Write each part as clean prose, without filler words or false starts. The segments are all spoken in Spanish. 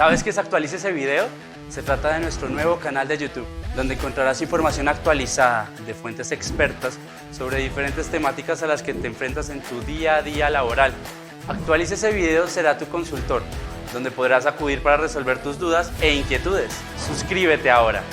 ¿Sabes qué es Actualícese Video? Se trata de nuestro nuevo canal de YouTube, donde encontrarás información actualizada de fuentes expertas sobre diferentes temáticas a las que te enfrentas en tu día a día laboral. Actualícese Video será tu consultor, donde podrás acudir para resolver tus dudas e inquietudes. Suscríbete ahora.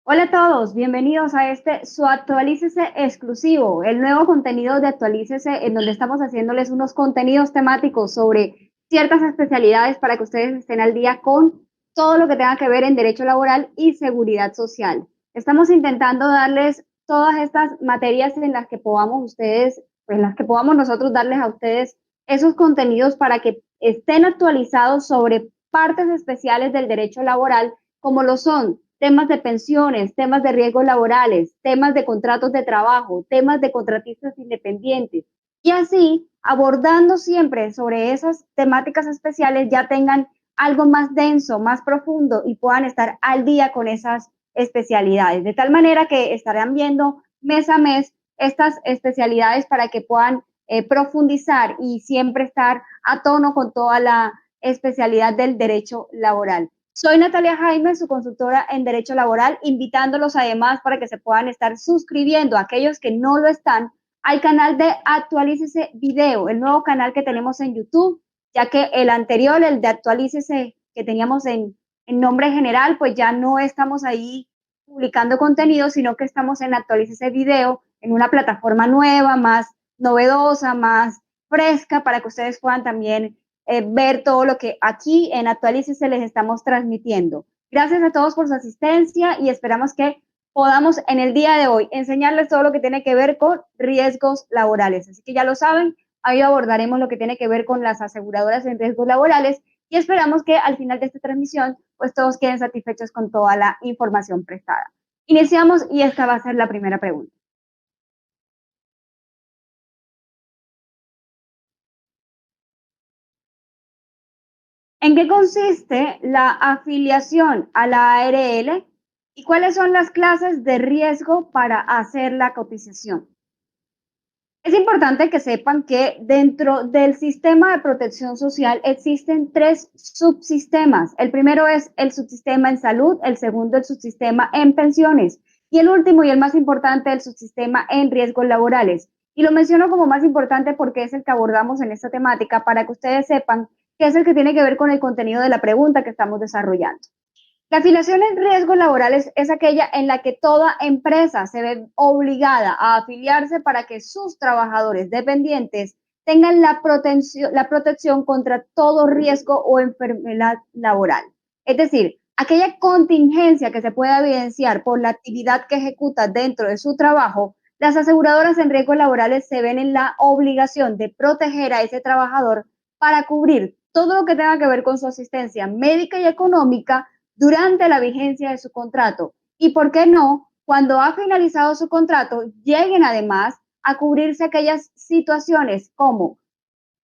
Hola a todos, bienvenidos a su Actualícese exclusivo, el nuevo contenido de Actualícese, en donde estamos haciéndoles unos contenidos temáticos sobre ciertas especialidades para que ustedes estén al día con todo lo que tenga que ver en derecho laboral y seguridad social. Estamos intentando darles todas estas materias en las que podamos ustedes, pues en las que podamos nosotros darles a ustedes esos contenidos para que estén actualizados sobre partes especiales del derecho laboral, como lo son temas de pensiones, temas de riesgos laborales, temas de contratos de trabajo, temas de contratistas independientes. Y así, abordando siempre sobre esas temáticas especiales, ya tengan algo más denso, más profundo y puedan estar al día con esas especialidades. De tal manera que estarán viendo mes a mes estas especialidades para que puedan profundizar y siempre estar a tono con toda la especialidad del derecho laboral. Soy Natalia Jaime, su consultora en Derecho Laboral, invitándolos además para que se puedan estar suscribiendo a aquellos que no lo están al canal de Actualícese Video, el nuevo canal que tenemos en YouTube, ya que el anterior, el de Actualícese, que teníamos en nombre general, pues ya no estamos ahí publicando contenido, sino que estamos en Actualícese Video, en una plataforma nueva, más novedosa, más fresca, para que ustedes puedan también ver todo lo que aquí en Actualícese les estamos transmitiendo. Gracias a todos por su asistencia y esperamos que podamos en el día de hoy enseñarles todo lo que tiene que ver con riesgos laborales. Así que ya lo saben, ahí abordaremos lo que tiene que ver con las aseguradoras en riesgos laborales y esperamos que al final de esta transmisión pues todos queden satisfechos con toda la información prestada. Iniciamos y esta va a ser la primera pregunta. ¿En qué consiste la afiliación a la ARL y cuáles son las clases de riesgo para hacer la cotización? Es importante que sepan que dentro del sistema de protección social existen tres subsistemas. El primero es el subsistema en salud, el segundo el subsistema en pensiones y el último y el más importante el subsistema en riesgos laborales. Y lo menciono como más importante porque es el que abordamos en esta temática para que ustedes sepan que es el que tiene que ver con el contenido de la pregunta que estamos desarrollando. La afiliación en riesgos laborales es aquella en la que toda empresa se ve obligada a afiliarse para que sus trabajadores dependientes tengan la protección contra todo riesgo o enfermedad laboral. Es decir, aquella contingencia que se pueda evidenciar por la actividad que ejecuta dentro de su trabajo, las aseguradoras en riesgos laborales se ven en la obligación de proteger a ese trabajador para cubrir todo lo que tenga que ver con su asistencia médica y económica durante la vigencia de su contrato y, ¿por qué no?, cuando ha finalizado su contrato, lleguen además a cubrirse aquellas situaciones como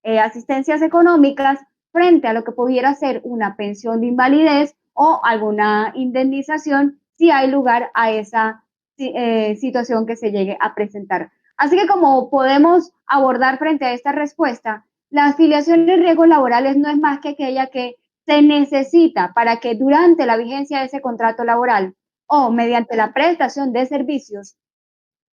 asistencias económicas frente a lo que pudiera ser una pensión de invalidez o alguna indemnización si hay lugar a esa situación que se llegue a presentar. Así que como podemos abordar frente a esta respuesta, la afiliación en riesgos laborales no es más que aquella que se necesita para que durante la vigencia de ese contrato laboral o mediante la prestación de servicios,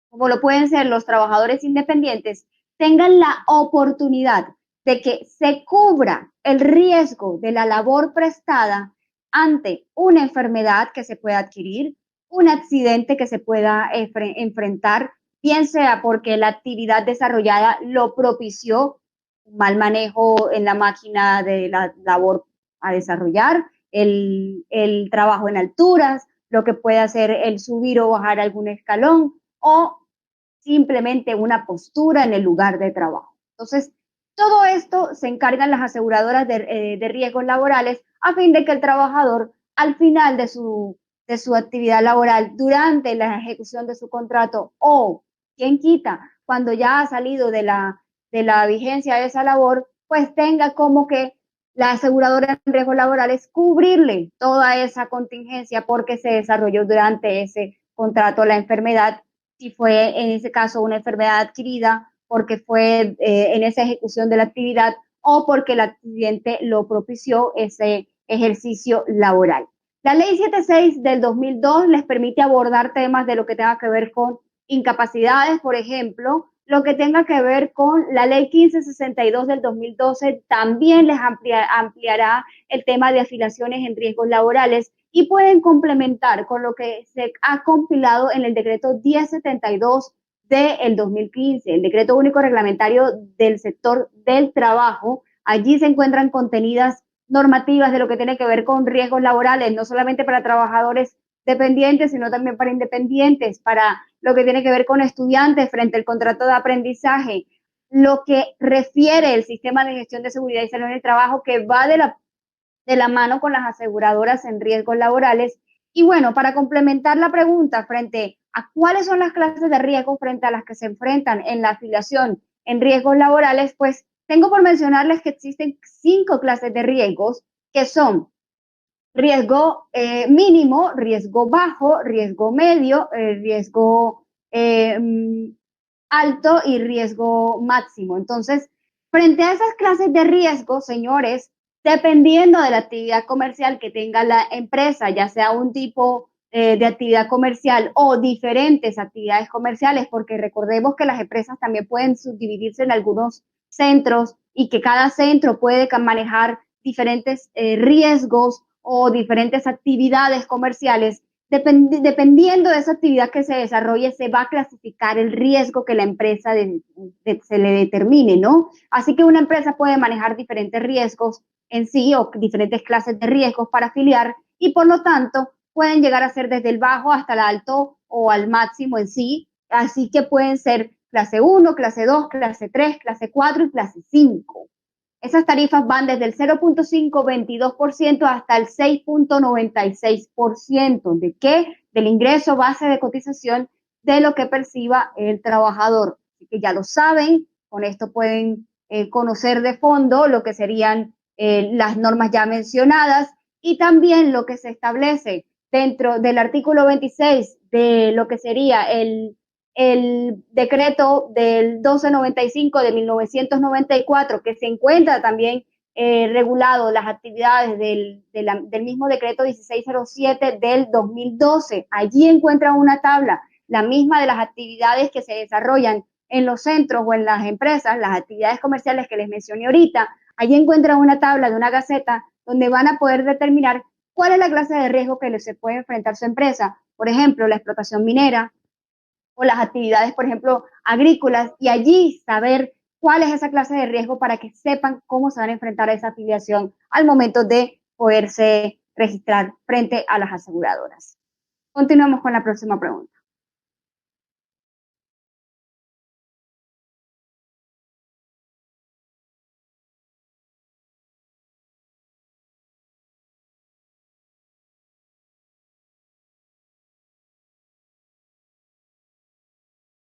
como lo pueden ser los trabajadores independientes, tengan la oportunidad de que se cubra el riesgo de la labor prestada ante una enfermedad que se pueda adquirir, un accidente que se pueda enfrentar, bien sea porque la actividad desarrollada lo propició, un mal manejo en la máquina de la labor a desarrollar, el trabajo en alturas, lo que puede hacer el subir o bajar algún escalón o simplemente una postura en el lugar de trabajo. Entonces, todo esto se encargan las aseguradoras de riesgos laborales a fin de que el trabajador al final de su actividad laboral, durante la ejecución de su contrato o, quien quita, cuando ya ha salido de la vigencia de esa labor, pues tenga como que la aseguradora en riesgos laborales cubrirle toda esa contingencia porque se desarrolló durante ese contrato la enfermedad, si fue en ese caso una enfermedad adquirida, porque fue en esa ejecución de la actividad o porque el accidente lo propició ese ejercicio laboral. La ley 76 del 2002 les permite abordar temas de lo que tenga que ver con incapacidades, por ejemplo, lo que tenga que ver con la ley 1562 del 2012 también les ampliará el tema de afiliaciones en riesgos laborales y pueden complementar con lo que se ha compilado en el decreto 1072 del 2015, el decreto único reglamentario del sector del trabajo. Allí se encuentran contenidas normativas de lo que tiene que ver con riesgos laborales, no solamente para trabajadores dependientes, sino también para independientes, para lo que tiene que ver con estudiantes frente al contrato de aprendizaje, lo que refiere el sistema de gestión de seguridad y salud en el trabajo que va de la mano con las aseguradoras en riesgos laborales. Y bueno, para complementar la pregunta frente a cuáles son las clases de riesgo frente a las que se enfrentan en la afiliación en riesgos laborales, pues tengo por mencionarles que existen 5 clases de riesgos que son riesgo mínimo, riesgo bajo, riesgo medio, riesgo alto y riesgo máximo. Entonces, frente a esas clases de riesgo, señores, dependiendo de la actividad comercial que tenga la empresa, ya sea un tipo de actividad comercial o diferentes actividades comerciales, porque recordemos que las empresas también pueden subdividirse en algunos centros y que cada centro puede manejar diferentes riesgos o diferentes actividades comerciales. Dependiendo de esa actividad que se desarrolle, se va a clasificar el riesgo que la empresa se le determine, ¿no? Así que una empresa puede manejar diferentes riesgos en sí o diferentes clases de riesgos para afiliar y por lo tanto pueden llegar a ser desde el bajo hasta el alto o al máximo en sí. Así que pueden ser clase 1, clase 2, clase 3, clase 4 y clase 5. Esas tarifas van desde el 0.522% hasta el 6.96%. ¿De qué? Del ingreso base de cotización de lo que perciba el trabajador. Así que ya lo saben, con esto pueden conocer de fondo lo que serían las normas ya mencionadas y también lo que se establece dentro del artículo 26 de lo que sería el decreto del 1295 de 1994, que se encuentra también regulado las actividades del mismo decreto 1607 del 2012. Allí encuentra una tabla, la misma de las actividades que se desarrollan en los centros o en las empresas, las actividades comerciales que les mencioné ahorita. Allí encuentran una tabla de una gaceta donde van a poder determinar cuál es la clase de riesgo que se puede enfrentar su empresa. Por ejemplo, la explotación minera, o las actividades, por ejemplo, agrícolas, y allí saber cuál es esa clase de riesgo para que sepan cómo se van a enfrentar a esa afiliación al momento de poderse registrar frente a las aseguradoras. Continuamos con la próxima pregunta.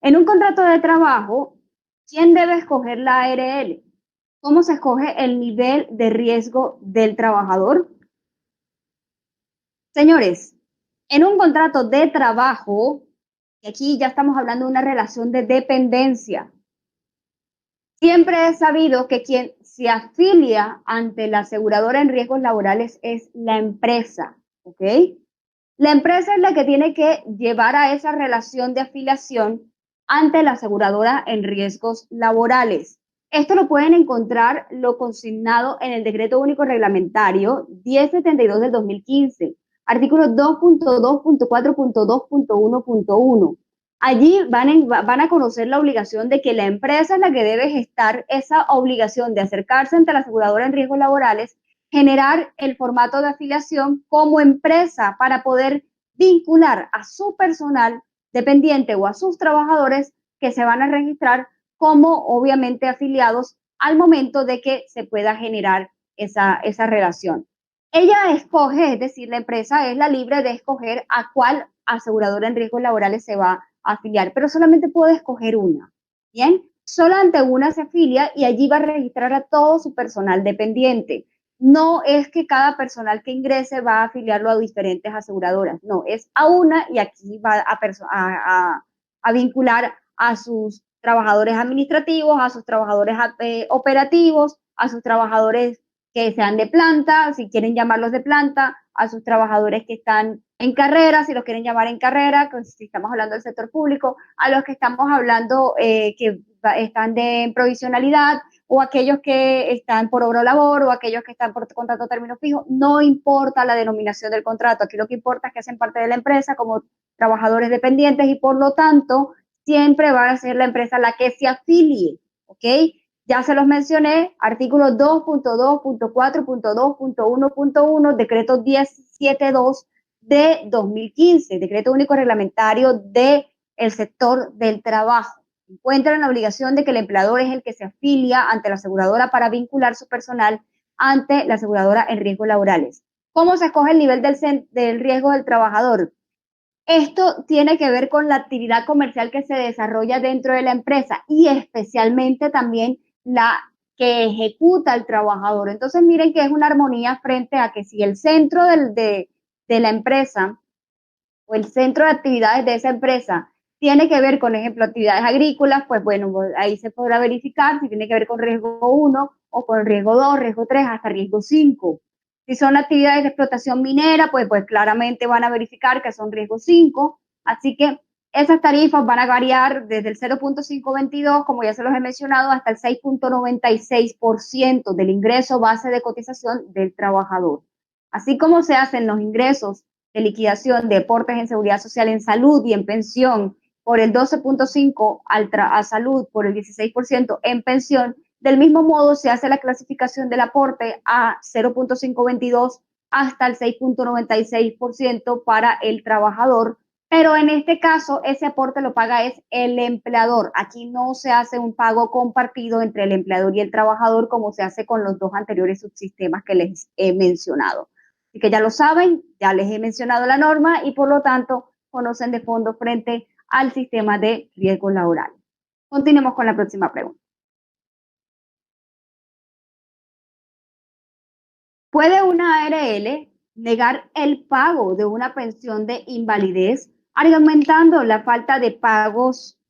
En un contrato de trabajo, ¿quién debe escoger la ARL? ¿Cómo se escoge el nivel de riesgo del trabajador? Señores, en un contrato de trabajo, y aquí ya estamos hablando de una relación de dependencia, siempre he sabido que quien se afilia ante la aseguradora en riesgos laborales es la empresa, ¿ok? La empresa es la que tiene que llevar a esa relación de afiliación ante la aseguradora en riesgos laborales. Esto lo pueden encontrar lo consignado en el Decreto Único Reglamentario 1072 del 2015, artículos 2.2.4.2.1.1. Allí van a conocer la obligación de que la empresa es la que debe gestar esa obligación de acercarse ante la aseguradora en riesgos laborales, generar el formato de afiliación como empresa para poder vincular a su personal dependiente o a sus trabajadores que se van a registrar como obviamente afiliados al momento de que se pueda generar esa relación. Ella escoge, es decir, la empresa es la libre de escoger a cuál aseguradora en riesgos laborales se va a afiliar, pero solamente puede escoger una. Bien, solo ante una se afilia y allí va a registrar a todo su personal dependiente. No es que cada personal que ingrese va a afiliarlo a diferentes aseguradoras, no, es a una y aquí va a vincular a sus trabajadores administrativos, a sus trabajadores operativos, a sus trabajadores que sean de planta, si quieren llamarlos de planta, a sus trabajadores que están en carrera, si los quieren llamar en carrera, si estamos hablando del sector público, a los que estamos hablando que están en provisionalidad, o aquellos que están por obra o labor, o aquellos que están por contrato a término fijo, no importa la denominación del contrato, aquí lo que importa es que hacen parte de la empresa como trabajadores dependientes y por lo tanto siempre va a ser la empresa la que se afilie, ¿ok? Ya se los mencioné, artículos 2.2.4.2.1.1, decreto 1072 de 2015, decreto único reglamentario del sector del trabajo. Encuentran la obligación de que el empleador es el que se afilia ante la aseguradora para vincular su personal ante la aseguradora en riesgos laborales. ¿Cómo se escoge el nivel del riesgo del trabajador? Esto tiene que ver con la actividad comercial que se desarrolla dentro de la empresa y especialmente también la que ejecuta el trabajador. Entonces miren que es una armonía frente a que si el centro de la empresa o el centro de actividades de esa empresa tiene que ver con, ejemplo, actividades agrícolas, pues bueno, ahí se podrá verificar si tiene que ver con riesgo 1 o con riesgo 2, riesgo 3, hasta riesgo 5. Si son actividades de explotación minera, pues claramente van a verificar que son riesgo 5. Así que esas tarifas van a variar desde el 0.522, como ya se los he mencionado, hasta el 6.96% del ingreso base de cotización del trabajador. Así como se hacen los ingresos de liquidación de aportes en seguridad social en salud y en pensión por el 12.5% a salud, por el 16% en pensión, del mismo modo se hace la clasificación del aporte a 0.522 hasta el 6.96% para el trabajador, pero en este caso ese aporte lo paga es el empleador. Aquí no se hace un pago compartido entre el empleador y el trabajador como se hace con los dos anteriores subsistemas que les he mencionado. Así que ya lo saben, ya les he mencionado la norma y por lo tanto conocen de fondo frente al sistema de riesgos laborales. Continuemos con la próxima pregunta. ¿Puede una ARL negar el pago de una pensión de invalidez argumentando la falta de pagos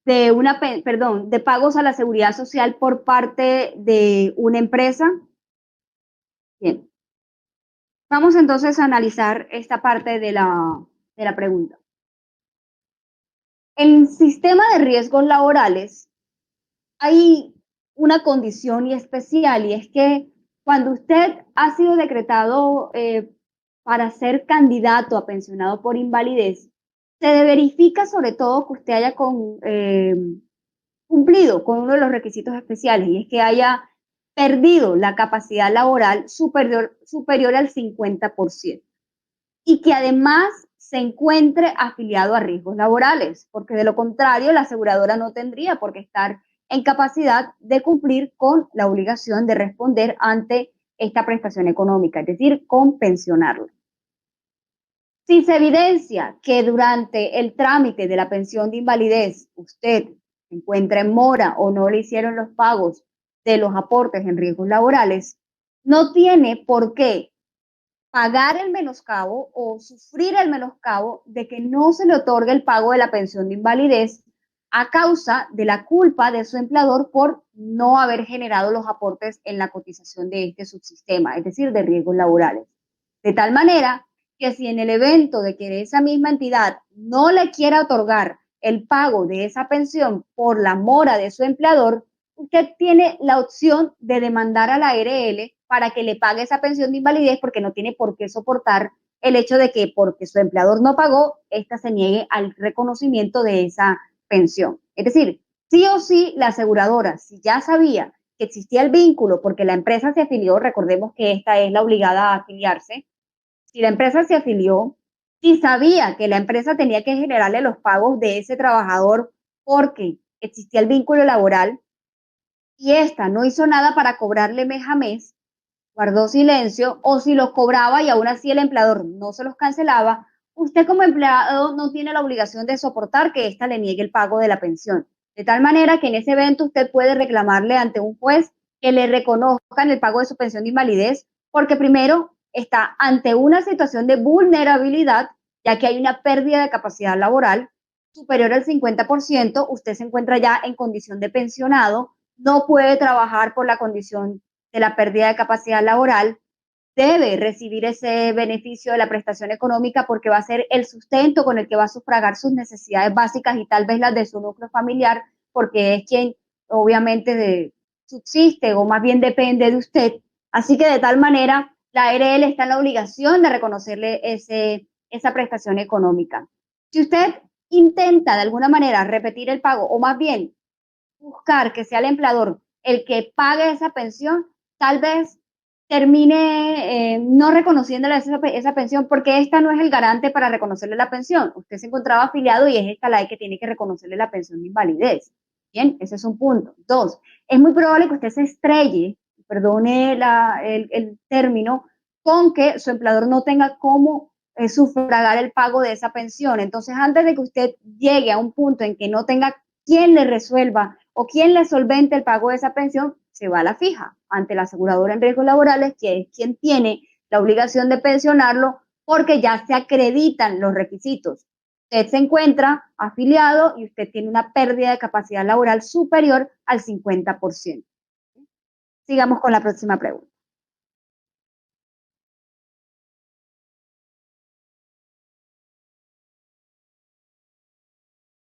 de pagos a la seguridad social por parte de una empresa? Bien. Vamos entonces a analizar esta parte de la pregunta. En el sistema de riesgos laborales hay una condición y especial, y es que cuando usted ha sido decretado para ser candidato a pensionado por invalidez, se verifica sobre todo que usted haya cumplido con uno de los requisitos especiales, y es que haya perdido la capacidad laboral superior al 50%. Y que además se encuentre afiliado a riesgos laborales, porque de lo contrario la aseguradora no tendría por qué estar en capacidad de cumplir con la obligación de responder ante esta prestación económica, es decir, con pensionarla. Si se evidencia que durante el trámite de la pensión de invalidez usted se encuentra en mora o no le hicieron los pagos de los aportes en riesgos laborales, no tiene por qué pagar el menoscabo o sufrir el menoscabo de que no se le otorgue el pago de la pensión de invalidez a causa de la culpa de su empleador por no haber generado los aportes en la cotización de este subsistema, es decir, de riesgos laborales. De tal manera que si en el evento de que esa misma entidad no le quiera otorgar el pago de esa pensión por la mora de su empleador, usted tiene la opción de demandar a la ARL para que le pague esa pensión de invalidez, porque no tiene por qué soportar el hecho de que porque su empleador no pagó, ésta se niegue al reconocimiento de esa pensión. Es decir, sí o sí la aseguradora, si ya sabía que existía el vínculo porque la empresa se afilió, recordemos que esta es la obligada a afiliarse, si la empresa se afilió, si sabía que la empresa tenía que generarle los pagos de ese trabajador porque existía el vínculo laboral y esta no hizo nada para cobrarle mes a mes, guardó silencio, o si los cobraba y aún así el empleador no se los cancelaba, usted como empleado no tiene la obligación de soportar que ésta le niegue el pago de la pensión. De tal manera que en ese evento usted puede reclamarle ante un juez que le reconozcan el pago de su pensión de invalidez, porque primero está ante una situación de vulnerabilidad, ya que hay una pérdida de capacidad laboral superior al 50%, usted se encuentra ya en condición de pensionado, no puede trabajar por la condición de la pérdida de capacidad laboral, debe recibir ese beneficio de la prestación económica porque va a ser el sustento con el que va a sufragar sus necesidades básicas y tal vez las de su núcleo familiar, porque es quien obviamente subsiste o más bien depende de usted. Así que de tal manera, la ARL está en la obligación de reconocerle esa prestación económica. Si usted intenta de alguna manera repetir el pago o más bien buscar que sea el empleador el que pague esa pensión, tal vez termine no reconociéndole esa pensión porque esta no es el garante para reconocerle la pensión. Usted se encontraba afiliado y es esta la que tiene que reconocerle la pensión de invalidez. Bien, ese es un punto. Dos, es muy probable que usted se estrelle, perdone el término, con que su empleador no tenga cómo sufragar el pago de esa pensión. Entonces, antes de que usted llegue a un punto en que no tenga quien le resuelva o quien le solvente el pago de esa pensión, se va a la fija ante la aseguradora en riesgos laborales, que es quien tiene la obligación de pensionarlo porque ya se acreditan los requisitos. Usted se encuentra afiliado y usted tiene una pérdida de capacidad laboral superior al 50%. Sigamos con la próxima pregunta.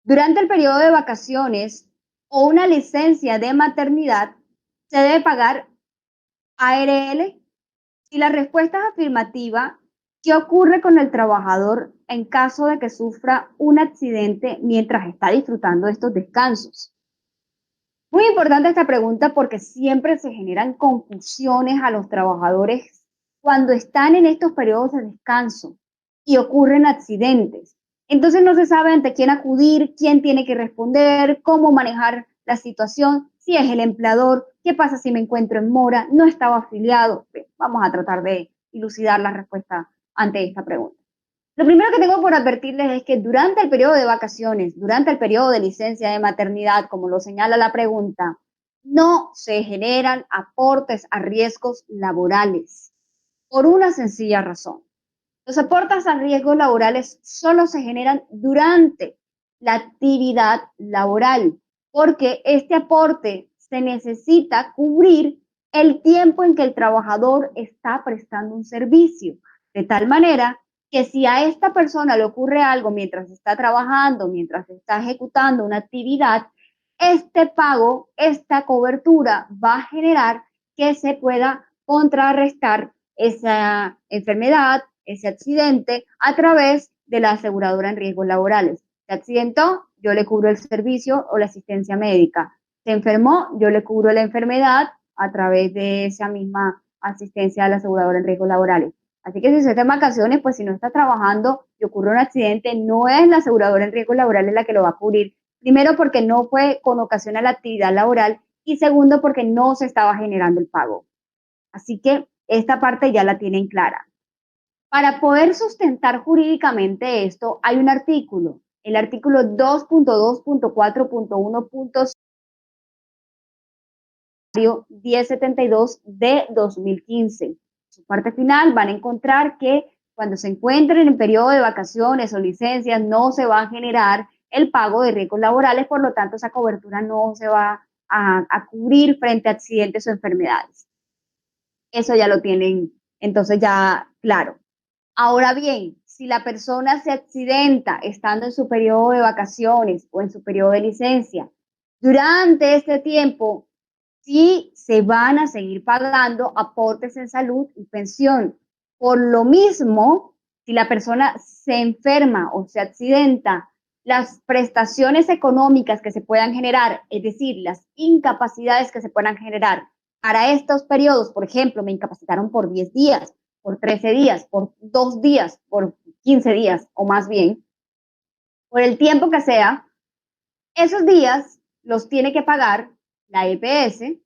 Durante el periodo de vacaciones o una licencia de maternidad, se debe pagar ARL. Si la respuesta es afirmativa, ¿qué ocurre con el trabajador en caso de que sufra un accidente mientras está disfrutando de estos descansos? Muy importante esta pregunta porque siempre se generan confusiones a los trabajadores cuando están en estos periodos de descanso y ocurren accidentes. Entonces no se sabe ante quién acudir, quién tiene que responder, cómo manejar la situación, si es el empleador, qué pasa si me encuentro en mora, no estaba afiliado. Vamos a tratar de dilucidar la respuesta ante esta pregunta. Lo primero que tengo por advertirles es que durante el periodo de vacaciones, durante el periodo de licencia de maternidad, como lo señala la pregunta, no se generan aportes a riesgos laborales por una sencilla razón. Los aportes a riesgos laborales solo se generan durante la actividad laboral, porque este aporte se necesita cubrir el tiempo en que el trabajador está prestando un servicio, de tal manera que si a esta persona le ocurre algo mientras está trabajando, mientras está ejecutando una actividad, este pago, esta cobertura va a generar que se pueda contrarrestar esa enfermedad, ese accidente, a través de la aseguradora en riesgos laborales. Se accidentó, yo le cubro el servicio o la asistencia médica. Se enfermó, yo le cubro la enfermedad a través de esa misma asistencia a la aseguradora en riesgos laborales. Así que si usted está en vacaciones, pues si no está trabajando y ocurre un accidente, no es la aseguradora en riesgos laborales la que lo va a cubrir. Primero, porque no fue con ocasión a la actividad laboral y segundo, porque no se estaba generando el pago. Así que esta parte ya la tienen clara. Para poder sustentar jurídicamente esto, hay un artículo, el artículo 2.2.4.1.1072 de 2015. Su parte final van a encontrar que cuando se encuentren en periodo de vacaciones o licencias no se va a generar el pago de riesgos laborales, por lo tanto esa cobertura no se va a cubrir frente a accidentes o enfermedades. Eso ya lo tienen entonces ya claro. Ahora bien, si la persona se accidenta estando en su periodo de vacaciones o en su periodo de licencia, durante este tiempo sí se van a seguir pagando aportes en salud y pensión. Por lo mismo, si la persona se enferma o se accidenta, las prestaciones económicas que se puedan generar, es decir, las incapacidades que se puedan generar para estos periodos, por ejemplo, me incapacitaron por 10 días, por 13 días, por 2 días, por 15 días o más bien, por el tiempo que sea, esos días los tiene que pagar la EPS.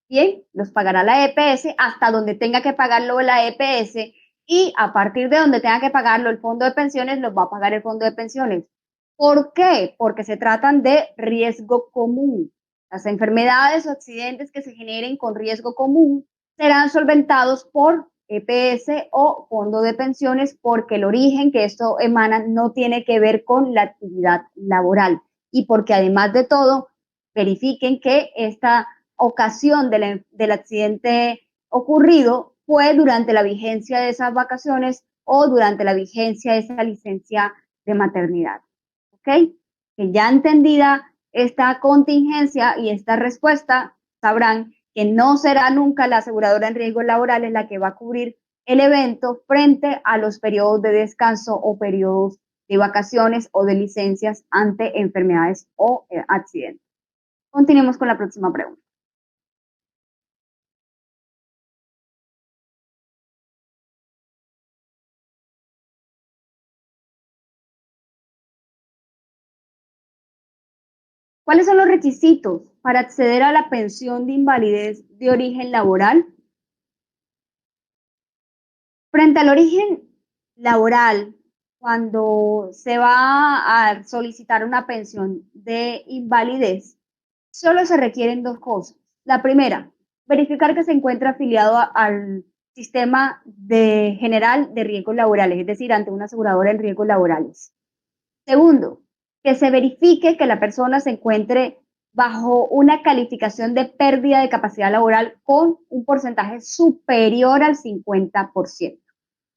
Bien, los pagará la EPS hasta donde tenga que pagarlo la EPS y a partir de donde tenga que pagarlo el fondo de pensiones, los va a pagar el fondo de pensiones. ¿Por qué? Porque se tratan de riesgo común. Las enfermedades o accidentes que se generen con riesgo común serán solventados por EPS o fondo de pensiones porque el origen que esto emana no tiene que ver con la actividad laboral y porque además de todo verifiquen que esta ocasión del accidente ocurrido fue durante la vigencia de esas vacaciones o durante la vigencia de esa licencia de maternidad. ¿Ok? Que ya entendida esta contingencia y esta respuesta, sabrán que no será nunca la aseguradora en riesgos laborales la que va a cubrir el evento frente a los periodos de descanso o periodos de vacaciones o de licencias ante enfermedades o accidentes. Continuemos con la próxima pregunta. ¿Cuáles son los requisitos para acceder a la pensión de invalidez de origen laboral? Frente al origen laboral, cuando se va a solicitar una pensión de invalidez, solo se requieren dos cosas. La primera, verificar que se encuentra afiliado al sistema general de riesgos laborales, es decir, ante una aseguradora en riesgos laborales. Segundo, que se verifique que la persona se encuentre bajo una calificación de pérdida de capacidad laboral con un porcentaje superior al 50%.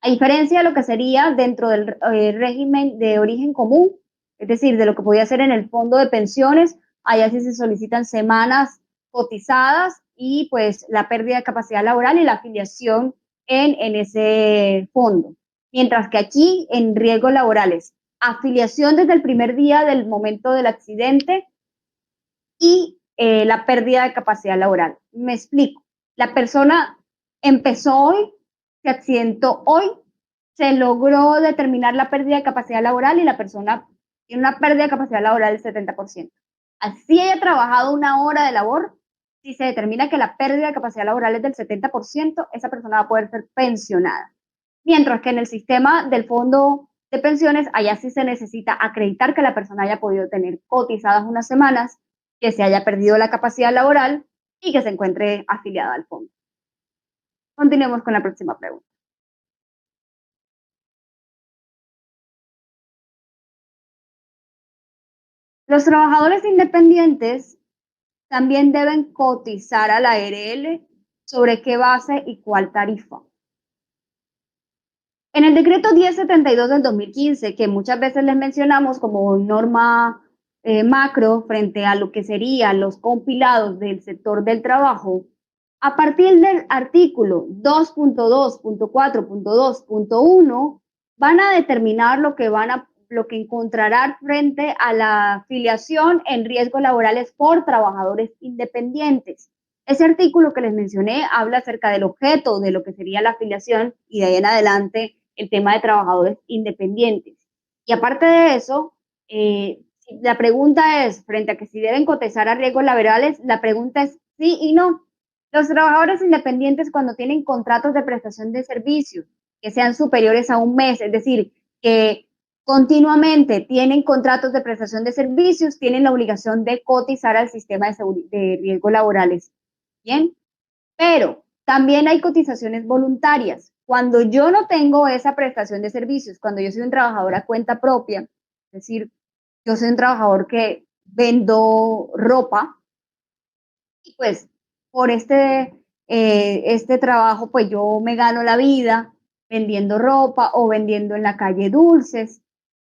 A diferencia de lo que sería dentro del régimen de origen común, es decir, de lo que podía ser en el fondo de pensiones, allá sí se solicitan semanas cotizadas y pues la pérdida de capacidad laboral y la afiliación en ese fondo. Mientras que aquí en riesgos laborales, afiliación desde el primer día del momento del accidente y la pérdida de capacidad laboral. Me explico. La persona empezó hoy, se accidentó hoy, se logró determinar la pérdida de capacidad laboral y la persona tiene una pérdida de capacidad laboral del 70%. Así haya trabajado una hora de labor, si se determina que la pérdida de capacidad laboral es del 70%, esa persona va a poder ser pensionada. Mientras que en el sistema del fondo de pensiones, allá sí se necesita acreditar que la persona haya podido tener cotizadas unas semanas, que se haya perdido la capacidad laboral y que se encuentre afiliada al fondo. Continuemos con la próxima pregunta. Los trabajadores independientes también deben cotizar a la ARL sobre qué base y cuál tarifa. En el decreto 1072 del 2015, que muchas veces les mencionamos como norma macro frente a lo que serían los compilados del sector del trabajo, a partir del artículo 2.2.4.2.1 van a determinar lo que encontrarán frente a la afiliación en riesgos laborales por trabajadores independientes. Ese artículo que les mencioné habla acerca del objeto de lo que sería la afiliación y de ahí en adelante el tema de trabajadores independientes. Y aparte de eso, la pregunta es, frente a que si deben cotizar a riesgos laborales, la pregunta es sí y no. Los trabajadores independientes cuando tienen contratos de prestación de servicios que sean superiores a un mes, es decir, que continuamente tienen contratos de prestación de servicios, tienen la obligación de cotizar al sistema de riesgos laborales. Bien, pero también hay cotizaciones voluntarias. Cuando yo no tengo esa prestación de servicios, cuando yo soy un trabajador a cuenta propia, es decir, yo soy un trabajador que vendo ropa y pues por este trabajo pues yo me gano la vida vendiendo ropa o vendiendo en la calle dulces.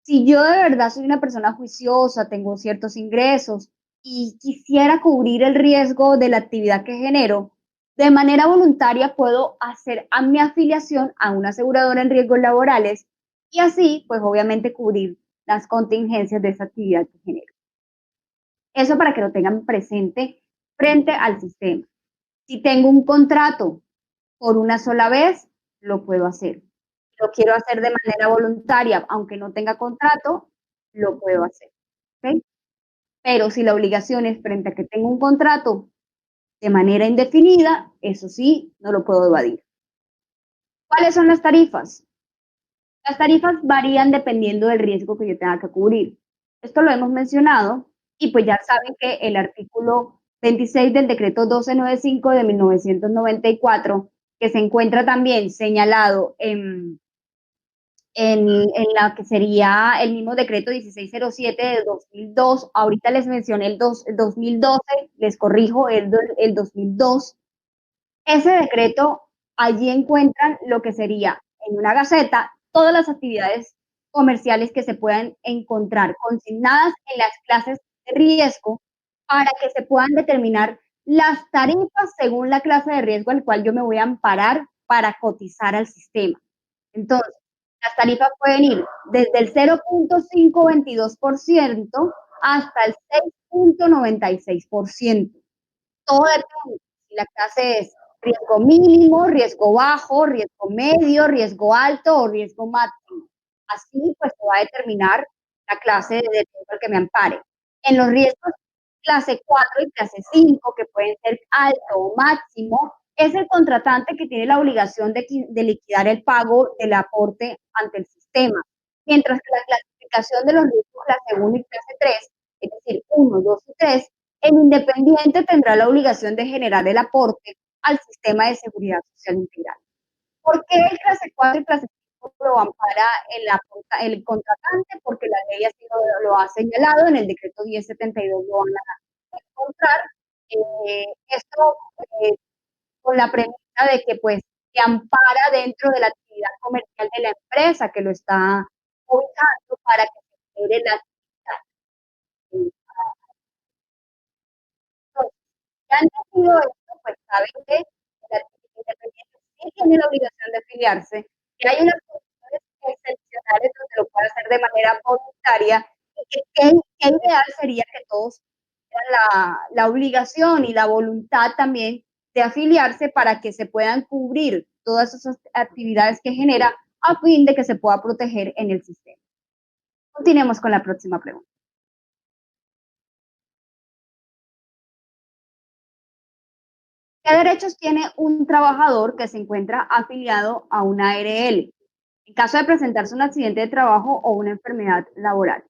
Si yo de verdad soy una persona juiciosa, tengo ciertos ingresos y quisiera cubrir el riesgo de la actividad que genero, de manera voluntaria puedo hacer a mi afiliación a una aseguradora en riesgos laborales y así, pues obviamente cubrir las contingencias de esa actividad que genero. Eso para que lo tengan presente frente al sistema. Si tengo un contrato por una sola vez, lo puedo hacer. Si lo quiero hacer de manera voluntaria, aunque no tenga contrato, lo puedo hacer. ¿Okay? Pero si la obligación es frente a que tengo un contrato de manera indefinida, eso sí, no lo puedo evadir. ¿Cuáles son las tarifas? Las tarifas varían dependiendo del riesgo que yo tenga que cubrir. Esto lo hemos mencionado y pues ya saben que el artículo 26 del decreto 1295 de 1994, que se encuentra también señalado en la que sería el mismo decreto 1607 de 2002, ahorita les mencioné el 2012, les corrijo, el 2002, ese decreto, allí encuentran lo que sería en una gaceta todas las actividades comerciales que se puedan encontrar consignadas en las clases de riesgo para que se puedan determinar las tarifas según la clase de riesgo al cual yo me voy a amparar para cotizar al sistema. Entonces, las tarifas pueden ir desde el 0.522% hasta el 6.96%. Todo depende si la clase es riesgo mínimo, riesgo bajo, riesgo medio, riesgo alto o riesgo máximo. Así pues se va a determinar la clase de riesgo al que me ampare. En los riesgos clase 4 y clase 5, que pueden ser alto o máximo, es el contratante que tiene la obligación de liquidar el pago del aporte ante el sistema. Mientras que la clasificación de los riesgos clase 1 y clase 3, es decir, 1, 2 y 3, el independiente tendrá la obligación de generar el aporte al sistema de seguridad social integral. ¿Por qué el clase 4 y clase 5 lo ampara el contratante? Porque la ley así lo ha señalado, en el decreto 1072 lo van a encontrar. Esto con la premisa de que pues se ampara dentro de la actividad comercial de la empresa que lo está ubicando para que se genere la actividad. Ya han entendido esto, pues saben que el artista independiente sí tiene la obligación de afiliarse, que hay unas condiciones excepcionales donde lo puede hacer de manera voluntaria y que ideal sería que todos tengan la obligación y la voluntad también de afiliarse para que se puedan cubrir todas esas actividades que genera a fin de que se pueda proteger en el sistema. Continuemos con la próxima pregunta. ¿Qué derechos tiene un trabajador que se encuentra afiliado a una ARL en caso de presentarse un accidente de trabajo o una enfermedad laboral?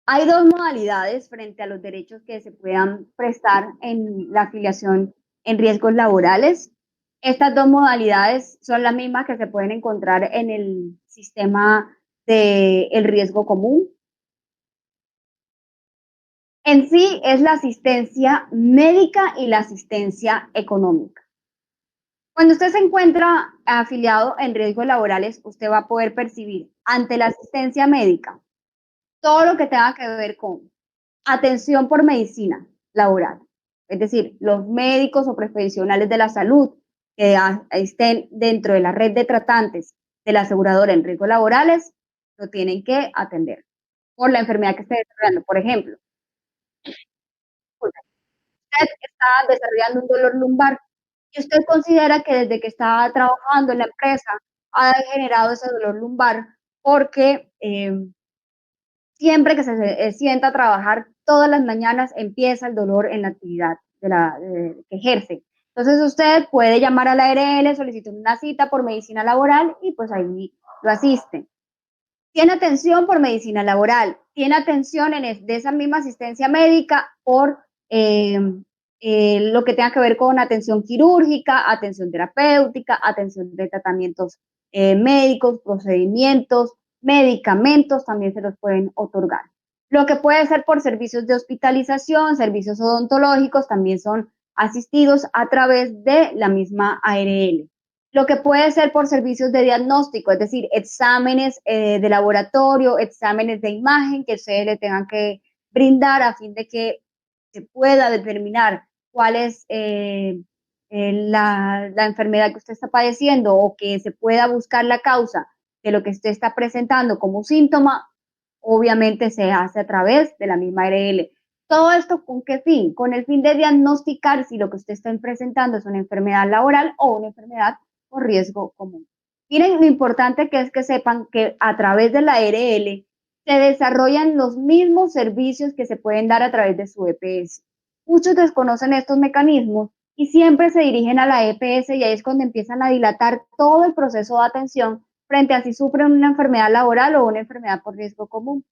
Hay dos modalidades frente a los derechos que se puedan prestar en la afiliación en riesgos laborales. Estas dos modalidades son las mismas que se pueden encontrar en el sistema del riesgo común. En sí es la asistencia médica y la asistencia económica. Cuando usted se encuentra afiliado en riesgos laborales, usted va a poder percibir ante la asistencia médica todo lo que tenga que ver con atención por medicina laboral. Es decir, los médicos o profesionales de la salud que estén dentro de la red de tratantes de la aseguradora en riesgos laborales, lo tienen que atender por la enfermedad que esté desarrollando. Por ejemplo, usted está desarrollando un dolor lumbar y usted considera que desde que está trabajando en la empresa ha generado ese dolor lumbar porque siempre que se sienta a trabajar todas las mañanas empieza el dolor en la actividad que ejerce. Entonces usted puede llamar a la ARL, solicitar una cita por medicina laboral y pues ahí lo asisten. Tiene atención por medicina laboral, tiene atención de esa misma asistencia médica por lo que tenga que ver con atención quirúrgica, atención terapéutica, atención de tratamientos médicos, procedimientos, medicamentos también se los pueden otorgar. Lo que puede ser por servicios de hospitalización, servicios odontológicos, también son asistidos a través de la misma ARL. Lo que puede ser por servicios de diagnóstico, es decir, exámenes de laboratorio, exámenes de imagen que ustedes le tengan que brindar a fin de que se pueda determinar cuál es la enfermedad que usted está padeciendo o que se pueda buscar la causa de lo que usted está presentando como síntoma, obviamente se hace a través de la misma ARL. ¿Todo esto con qué fin? Con el fin de diagnosticar si lo que usted está presentando es una enfermedad laboral o una enfermedad por riesgo común. Miren lo importante que es que sepan que a través de la ARL se desarrollan los mismos servicios que se pueden dar a través de su EPS. Muchos desconocen estos mecanismos y siempre se dirigen a la EPS y ahí es cuando empiezan a dilatar todo el proceso de atención frente a si sufren una enfermedad laboral o una enfermedad por riesgo común.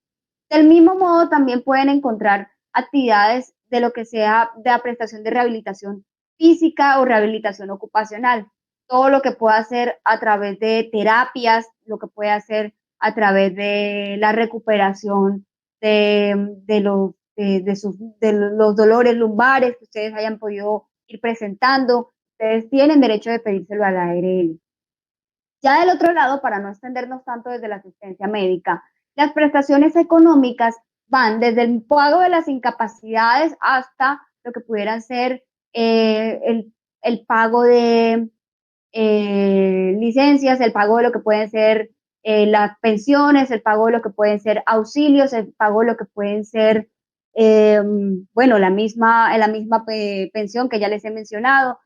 Del mismo modo, también pueden encontrar actividades de lo que sea de la prestación de rehabilitación física o rehabilitación ocupacional. Todo lo que pueda hacer a través de terapias, lo que puede hacer a través de la recuperación de los dolores lumbares que ustedes hayan podido ir presentando. Ustedes tienen derecho de pedírselo a la ARL. Ya del otro lado, para no extendernos tanto desde la asistencia médica, las prestaciones económicas van desde el pago de las incapacidades hasta lo que pudieran ser el pago de licencias, el pago de lo que pueden ser las pensiones, el pago de lo que pueden ser auxilios, el pago de lo que pueden ser, bueno, la misma pensión que ya les he mencionado.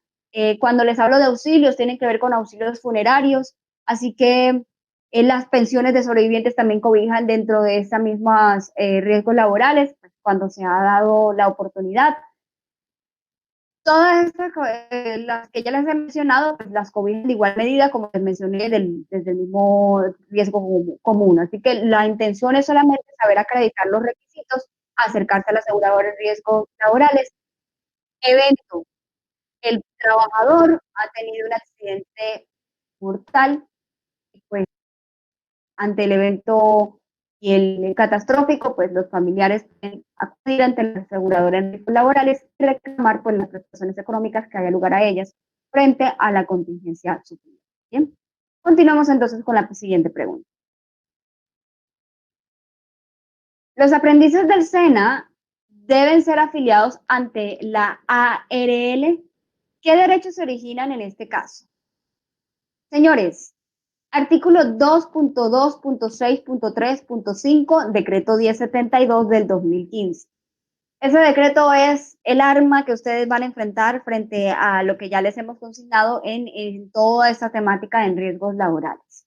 Cuando les hablo de auxilios, tienen que ver con auxilios funerarios, así que las pensiones de sobrevivientes también cobijan dentro de esas mismas riesgos laborales, pues, cuando se ha dado la oportunidad. Todas estas, las que ya les he mencionado, pues las cobijan de igual medida, como les mencioné, desde el mismo riesgo común. Así que la intención es solamente saber acreditar los requisitos, acercarse a la aseguradora de riesgos laborales. Evento: el trabajador ha tenido un accidente mortal, y pues ante el evento y el catastrófico, pues los familiares pueden acudir ante la aseguradora en riesgos laborales y reclamar pues las prestaciones económicas que haya lugar a ellas frente a la contingencia sufrida. Bien, continuamos entonces con la siguiente pregunta. Los aprendices del SENA deben ser afiliados ante la ARL. ¿Qué derechos se originan en este caso? Señores, artículo 2.2.6.3.5, decreto 1072 del 2015. Ese decreto es el arma que ustedes van a enfrentar frente a lo que ya les hemos consignado en toda esta temática en riesgos laborales.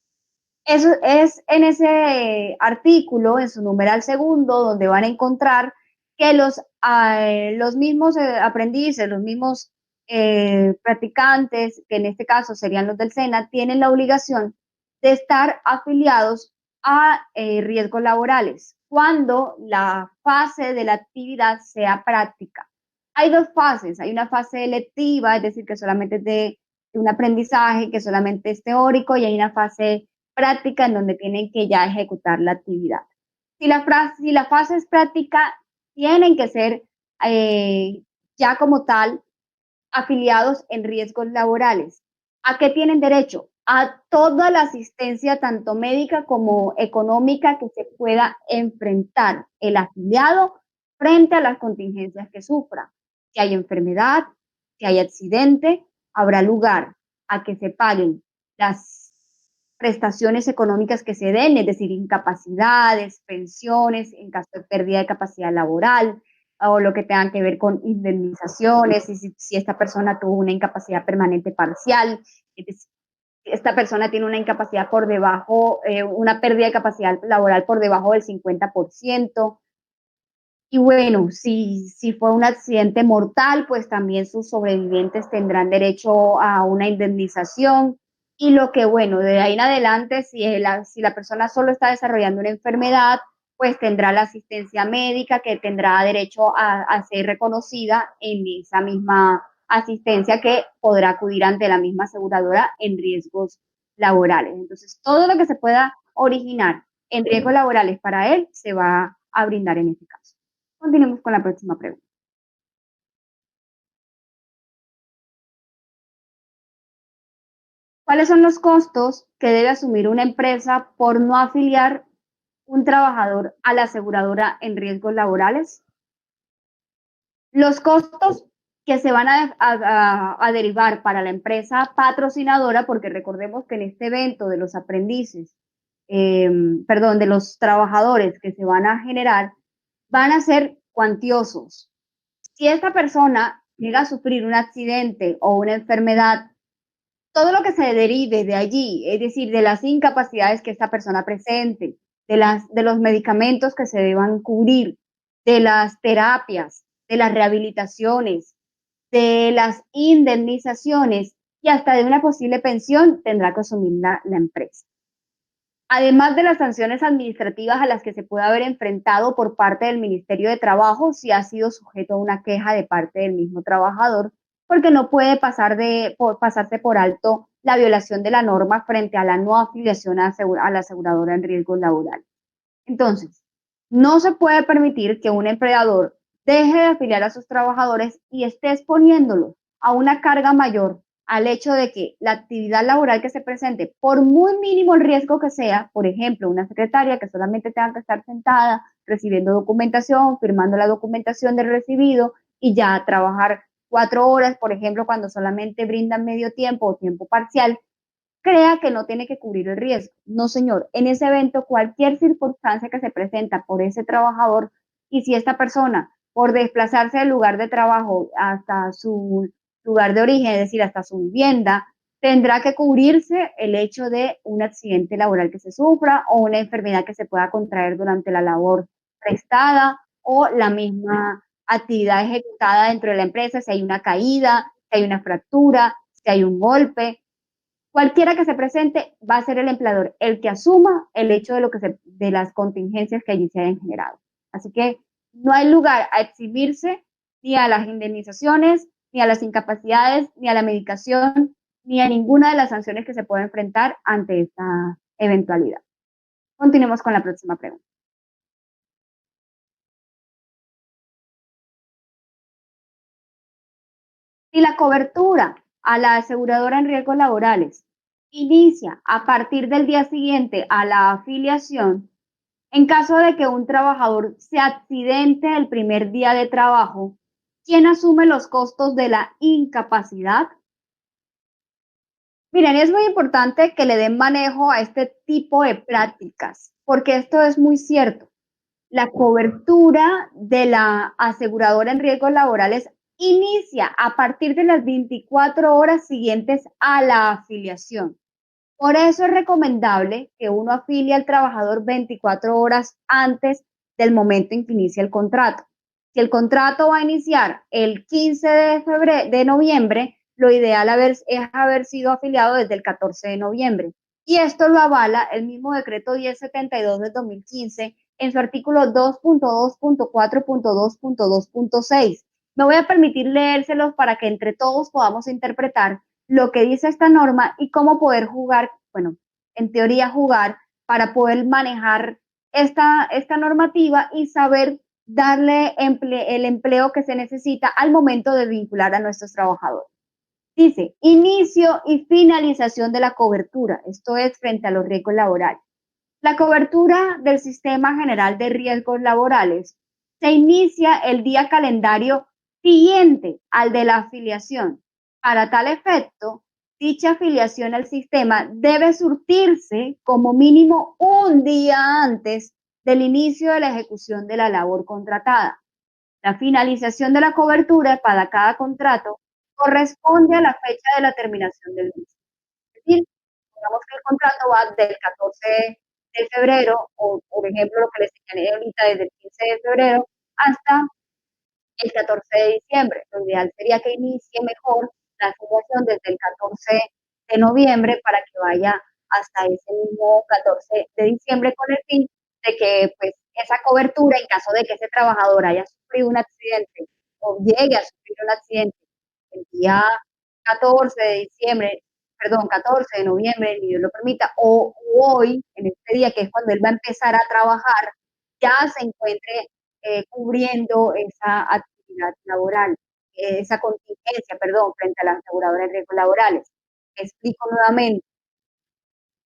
Eso es en ese artículo, en su numeral segundo, donde van a encontrar que los mismos aprendices, los mismos practicantes, que en este caso serían los del SENA, tienen la obligación de estar afiliados a riesgos laborales cuando la fase de la actividad sea práctica. Hay dos fases, hay una fase electiva, es decir, que solamente es de un aprendizaje, que solamente es teórico, y hay una fase práctica en donde tienen que ya ejecutar la actividad. Si la fase es práctica, tienen que ser ya como tal afiliados en riesgos laborales. ¿A qué tienen derecho? A toda la asistencia, tanto médica como económica, que se pueda enfrentar el afiliado frente a las contingencias que sufra. Si hay enfermedad, si hay accidente, habrá lugar a que se paguen las prestaciones económicas que se den, es decir, incapacidades, pensiones en caso de pérdida de capacidad laboral, o lo que tenga que ver con indemnizaciones, y si esta persona tuvo una incapacidad permanente parcial, es decir, esta persona tiene una incapacidad por debajo, una pérdida de capacidad laboral por debajo del 50%. Y bueno, si fue un accidente mortal, pues también sus sobrevivientes tendrán derecho a una indemnización. Y lo que, bueno, de ahí en adelante, si la persona solo está desarrollando una enfermedad, pues tendrá la asistencia médica, que tendrá derecho a ser reconocida en esa misma asistencia, que podrá acudir ante la misma aseguradora en riesgos laborales. Entonces, todo lo que se pueda originar en riesgos laborales para él se va a brindar en este caso. Continuemos con la próxima pregunta. ¿Cuáles son los costos que debe asumir una empresa por no afiliar un trabajador a la aseguradora en riesgos laborales? Los costos que se van a derivar para la empresa patrocinadora, porque recordemos que en este evento de los aprendices, de los trabajadores que se van a generar, van a ser cuantiosos. Si esta persona llega a sufrir un accidente o una enfermedad, todo lo que se derive de allí, es decir, de las incapacidades que esta persona presente, de los medicamentos que se deban cubrir, de las terapias, de las rehabilitaciones, de las indemnizaciones y hasta de una posible pensión, tendrá que asumir la empresa. Además de las sanciones administrativas a las que se puede haber enfrentado por parte del Ministerio de Trabajo si ha sido sujeto a una queja de parte del mismo trabajador, porque no puede pasarse por alto la violación de la norma frente a la no afiliación a la aseguradora en riesgos laborales. Entonces, no se puede permitir que un empleador deje de afiliar a sus trabajadores y esté exponiéndolos a una carga mayor al hecho de que la actividad laboral que se presente, por muy mínimo el riesgo que sea, por ejemplo, una secretaria que solamente tenga que estar sentada recibiendo documentación, firmando la documentación del recibido y ya trabajar 4 horas, por ejemplo, cuando solamente brindan medio tiempo o tiempo parcial, crea que no tiene que cubrir el riesgo. No, señor. En ese evento, cualquier circunstancia que se presenta por ese trabajador y si esta persona, por desplazarse del lugar de trabajo hasta su lugar de origen, es decir, hasta su vivienda, tendrá que cubrirse el hecho de un accidente laboral que se sufra o una enfermedad que se pueda contraer durante la labor prestada o la misma actividad ejecutada dentro de la empresa, si hay una caída, si hay una fractura, si hay un golpe. Cualquiera que se presente va a ser el empleador el que asuma el hecho de las contingencias que allí se hayan generado. Así que no hay lugar a exhibirse ni a las indemnizaciones, ni a las incapacidades, ni a la medicación, ni a ninguna de las sanciones que se puede enfrentar ante esta eventualidad. Continuemos con la próxima pregunta. Si la cobertura a la aseguradora en riesgos laborales inicia a partir del día siguiente a la afiliación, en caso de que un trabajador se accidente el primer día de trabajo, ¿quién asume los costos de la incapacidad? Miren, es muy importante que le den manejo a este tipo de prácticas, porque esto es muy cierto. La cobertura de la aseguradora en riesgos laborales inicia a partir de las 24 horas siguientes a la afiliación. Por eso es recomendable que uno afilie al trabajador 24 horas antes del momento en que inicia el contrato. Si el contrato va a iniciar el 15 de noviembre, lo ideal es haber sido afiliado desde el 14 de noviembre. Y esto lo avala el mismo decreto 1072 de 2015 en su artículo 2.2.4.2.2.6. Me voy a permitir leérselos para que entre todos podamos interpretar lo que dice esta norma y cómo poder jugar, bueno, en teoría jugar para poder manejar esta normativa y saber darle el empleo que se necesita al momento de vincular a nuestros trabajadores. Dice, inicio y finalización de la cobertura, esto es frente a los riesgos laborales. La cobertura del Sistema General de Riesgos Laborales se inicia el día calendario siguiente al de la afiliación. Para tal efecto, dicha afiliación al sistema debe surtirse como mínimo un día antes del inicio de la ejecución de la labor contratada. La finalización de la cobertura para cada contrato corresponde a la fecha de la terminación del mismo. Es decir, digamos que el contrato va del 14 de febrero, o por ejemplo lo que les señalé ahorita, desde el 15 de febrero hasta el 14 de diciembre. Lo ideal sería que inicie mejor la afiliación desde el 14 de noviembre para que vaya hasta ese mismo 14 de diciembre con el fin de que pues esa cobertura, en caso de que ese trabajador haya sufrido un accidente o llegue a sufrir un accidente el día 14 de diciembre, perdón, 14 de noviembre, ni Dios lo permita, o hoy, en este día que es cuando él va a empezar a trabajar, ya se encuentre cubriendo esa actividad laboral, esa contingencia, perdón, frente a las aseguradoras de riesgos laborales. Explico nuevamente.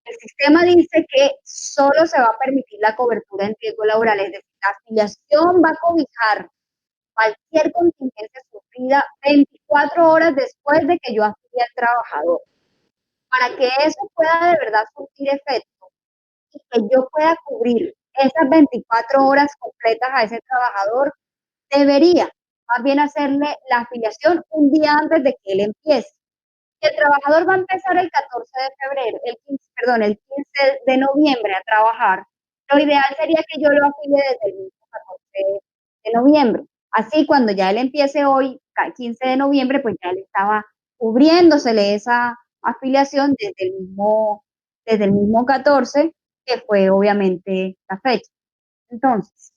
El sistema dice que solo se va a permitir la cobertura en riesgos laborales, es decir, la afiliación va a cobijar cualquier contingencia sufrida 24 horas después de que yo afilie al trabajador. Para que eso pueda de verdad surtir efecto y que yo pueda cubrir esas 24 horas completas a ese trabajador, debería más bien hacerle la afiliación un día antes de que él empiece. Si el trabajador va a empezar el 14 de febrero, el 15 de noviembre a trabajar, lo ideal sería que yo lo afilie desde el mismo 14 de noviembre. Así, cuando ya él empiece hoy, 15 de noviembre, pues ya él estaba cubriéndosele esa afiliación desde el mismo 14 que fue obviamente la fecha. Entonces,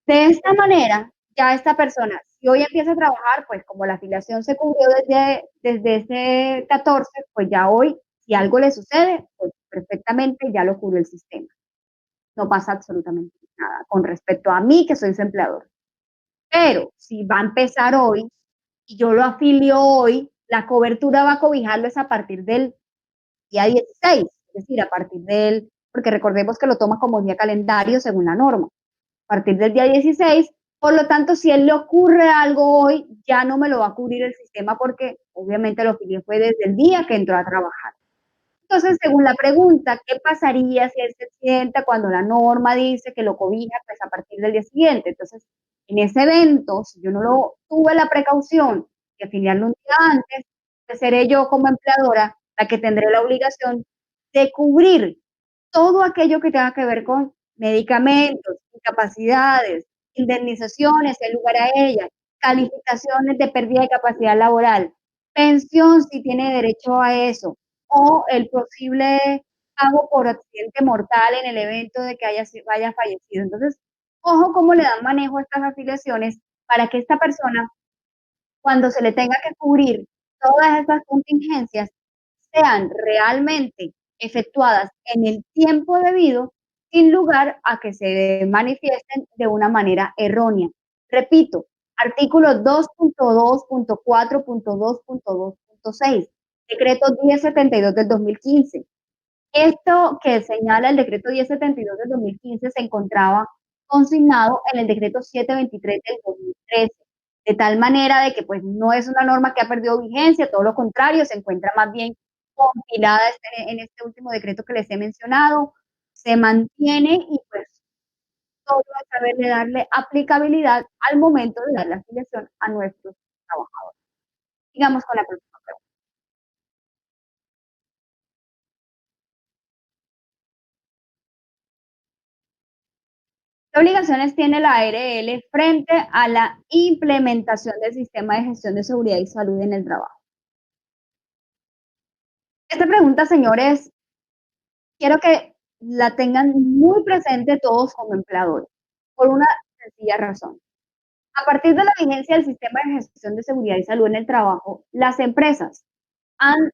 de esta manera, ya esta persona, si hoy empieza a trabajar, pues como la afiliación se cubrió desde ese 14, pues ya hoy, si algo le sucede, pues perfectamente ya lo cubrió el sistema. No pasa absolutamente nada con respecto a mí, que soy su empleador. Pero si va a empezar hoy y yo lo afilio hoy, la cobertura va a cobijarlo es a partir del día 16, es decir, a partir del, porque recordemos que lo toma como día calendario según la norma, a partir del día 16, por lo tanto, si él le ocurre algo hoy, ya no me lo va a cubrir el sistema porque obviamente lo afilié fue desde el día que entró a trabajar. Entonces, según la pregunta, ¿qué pasaría si él se sienta cuando la norma dice que lo cobija pues a partir del día siguiente? Entonces, en ese evento, si yo no lo tuve la precaución de afiliarlo un día antes, pues seré yo como empleadora la que tendré la obligación de cubrir todo aquello que tenga que ver con medicamentos, incapacidades, indemnizaciones en lugar a ellas, calificaciones de pérdida de capacidad laboral, pensión si tiene derecho a eso, o el posible pago por accidente mortal en el evento de que haya fallecido. Entonces, ojo cómo le dan manejo a estas afiliaciones para que esta persona, cuando se le tenga que cubrir todas estas contingencias, sean realmente efectuadas en el tiempo debido, sin lugar a que se manifiesten de una manera errónea. Repito, artículo 2.2.4.2.2.6, decreto 1072 del 2015. Esto que señala el decreto 1072 del 2015 se encontraba consignado en el decreto 723 del 2013, de tal manera de que pues no es una norma que ha perdido vigencia, todo lo contrario, se encuentra más bien compilada en este último decreto que les he mencionado, se mantiene y pues todo es saberle darle aplicabilidad al momento de dar la afiliación a nuestros trabajadores. Sigamos con la próxima pregunta. ¿Qué obligaciones tiene la ARL frente a la implementación del sistema de gestión de seguridad y salud en el trabajo? Esta pregunta, señores, quiero que la tengan muy presente todos como empleadores, por una sencilla razón. A partir de la vigencia del sistema de gestión de seguridad y salud en el trabajo, las empresas han